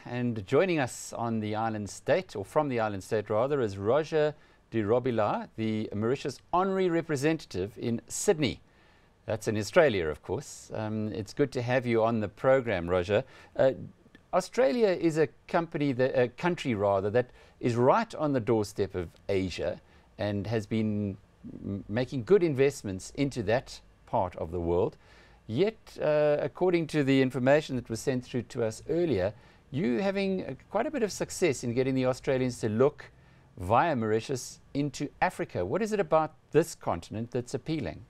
and joining us on the island state, or from the island state rather, is Roger de Robillard, the Mauritius honorary representative in Sydney. That's in Australia, of course. It's good to have you on the program, Roger. Australia is a country that is right on the doorstep of Asia and has been making good investments into that part of the world. Yet, according to the information that was sent through to us earlier, you having quite a bit of success in getting the Australians to look via Mauritius into Africa. What is it about this continent that's appealing?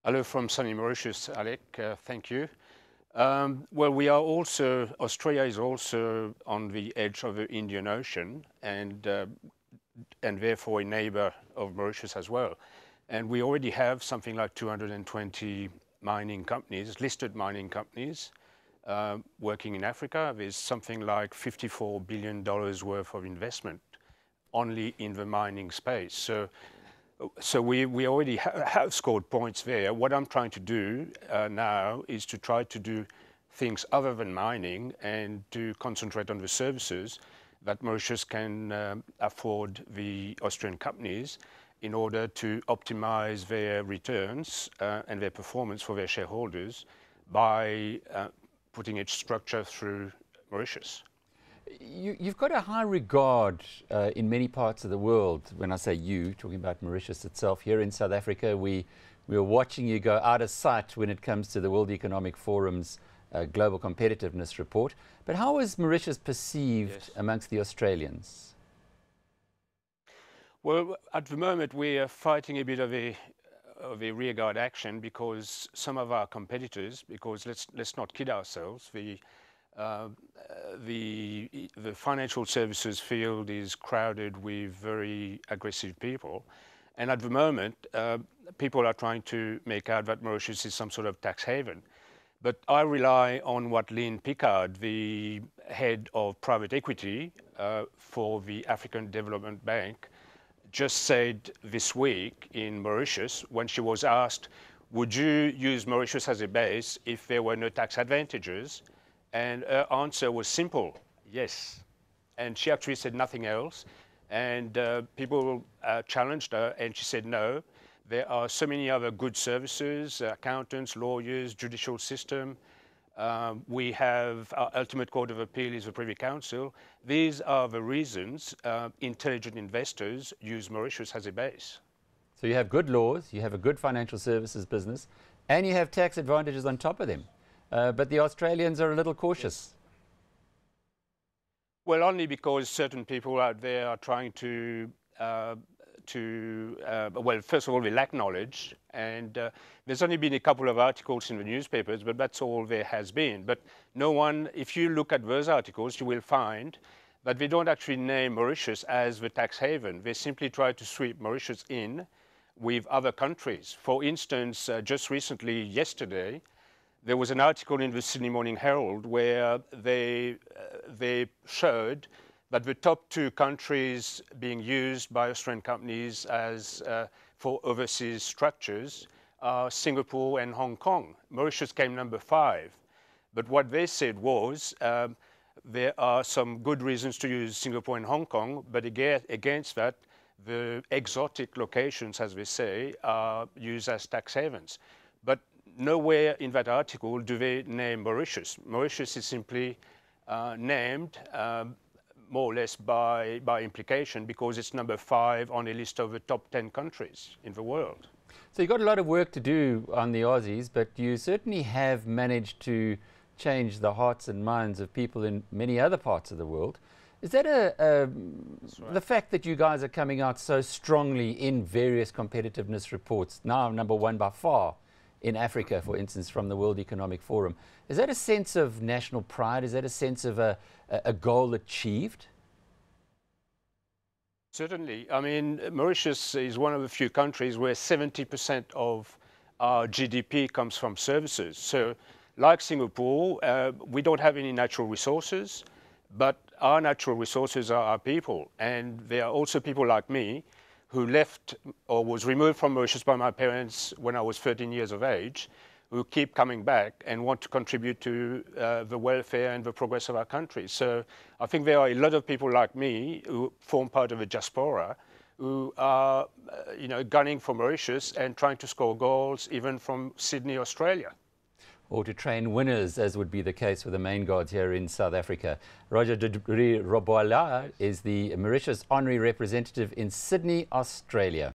Hello from sunny Mauritius, Alec. Thank you. Well, we are also, Australia is also on the edge of the Indian Ocean and therefore a neighbor of Mauritius as well. And we already have something like 220 mining companies, listed mining companies, working in Africa. There's something like $54 billion worth of investment only in the mining space. So we already have scored points there. What I'm trying to do now is to try to do things other than mining and to concentrate on the services that Mauritius can afford the Australian companies in order to optimize their returns and their performance for their shareholders by putting its structure through Mauritius. You've got a high regard in many parts of the world. When I say you, talking about Mauritius itself, here in South Africa, we're watching you go out of sight when it comes to the World Economic Forum's Global Competitiveness Report. But how is Mauritius perceived amongst the Australians? Well, at the moment we are fighting a bit of a rearguard action because some of our competitors, because let's not kid ourselves, the financial services field is crowded with very aggressive people, and at the moment people are trying to make out that Mauritius is some sort of tax haven. But I rely on what Lynn Pickard, the head of private equity for the African Development Bank, just said this week in Mauritius when she was asked, would you use Mauritius as a base if there were no tax advantages? And her answer was simple, yes. And she actually said nothing else. And people challenged her and she said no. There are so many other good services, accountants, lawyers, judicial system. We have our ultimate court of appeal is the Privy Council. These are the reasons intelligent investors use Mauritius as a base. So you have good laws, you have a good financial services business, and you have tax advantages on top of them. But the Australians are a little cautious. Well, only because certain people out there are trying to well, first of all, they lack knowledge, and there's only been a couple of articles in the newspapers, but that's all there has been. But no one, if you look at those articles, you will find that they don't actually name Mauritius as the tax haven. They simply try to sweep Mauritius in with other countries. For instance, just recently, yesterday, there was an article in the Sydney Morning Herald where they showed that the top two countries being used by Australian companies as for overseas structures are Singapore and Hong Kong. Mauritius came number 5. But what they said was there are some good reasons to use Singapore and Hong Kong, but against that, the exotic locations, as they say, are used as tax havens. But nowhere in that article do they name Mauritius. Mauritius is simply named more or less by implication because it's number 5 on a list of the top 10 countries in the world. So you've got a lot of work to do on the Aussies, but you certainly have managed to change the hearts and minds of people in many other parts of the world. Is that the fact that you guys are coming out so strongly in various competitiveness reports, now number 1 by far in Africa, for instance, from the World Economic Forum, is that a sense of national pride? Is that a sense of a goal achieved? Certainly. I mean, Mauritius is one of the few countries where 70% of our GDP comes from services. So, like Singapore, we don't have any natural resources, but our natural resources are our people. And there are also people like me who left or was removed from Mauritius by my parents when I was 13 years of age, who keep coming back and want to contribute to the welfare and the progress of our country. So I think there are a lot of people like me who form part of a diaspora who are, gunning for Mauritius and trying to score goals even from Sydney, Australia. Or to train winners, as would be the case with the main guards here in South Africa. Roger de Robillard is the Mauritius honorary representative in Sydney, Australia.